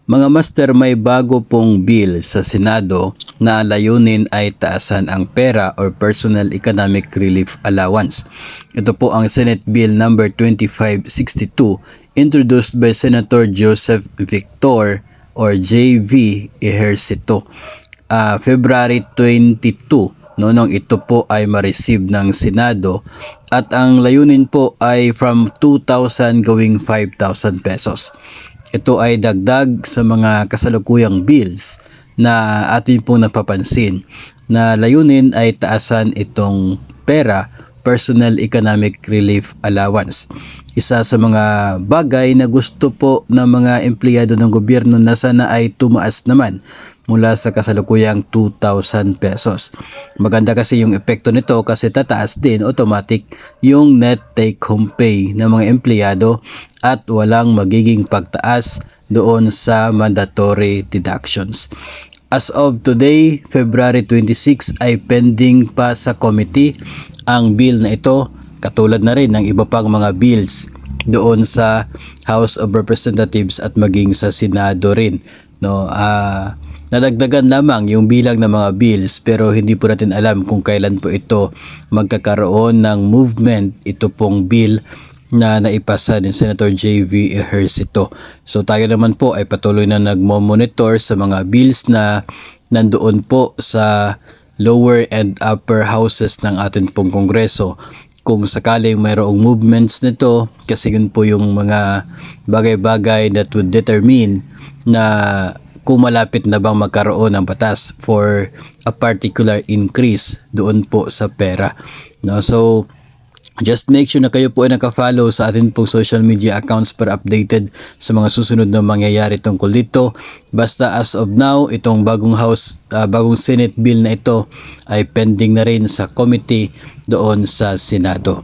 Mga master, may bago pong bill sa Senado na layunin ay taasan ang pera or Personal Economic Relief Allowance. Ito po ang Senate Bill number 2562 introduced by Senator Joseph Victor or JV Ejercito February 22 nung ito po ay ma-receive ng Senado, at ang layunin po ay from 2,000 going 5,000 pesos. Ito ay dagdag sa mga kasalukuyang bills na atin pong napapansin na layunin ay taasan itong pera, Personal Economic Relief Allowance. Isa sa mga bagay na gusto po ng mga empleyado ng gobyerno na sana ay tumaas naman mula sa kasalukuyang 2,000 pesos. Maganda kasi yung epekto nito kasi tataas din automatic yung net take home pay ng mga empleyado at walang magiging pagtaas doon sa mandatory deductions. As of today, February 26 ay pending pa sa committee ang bill na ito, katulad na rin ng iba pang mga bills doon sa House of Representatives at maging sa Senado rin, no. Nadagdagan lamang yung bilang ng mga bills pero hindi po natin alam kung kailan po ito magkakaroon ng movement, ito pong bill na naipasa ni Senator JV Ejercito. So tayo naman po ay patuloy na nagmo-monitor sa mga bills na nandoon po sa lower and upper houses ng atin pong Kongreso. Kung sakaling mayroong movements nito, kasi yun po yung mga bagay-bagay that would determine na kung malapit na bang magkaroon ng batas for a particular increase doon po sa pera. No? So, just make sure na kayo po ay naka-follow sa atin pong social media accounts para updated sa mga susunod na mangyayari tungkol dito. Basta as of now, itong bagong Senate bill na ito ay pending na rin sa committee doon sa Senado.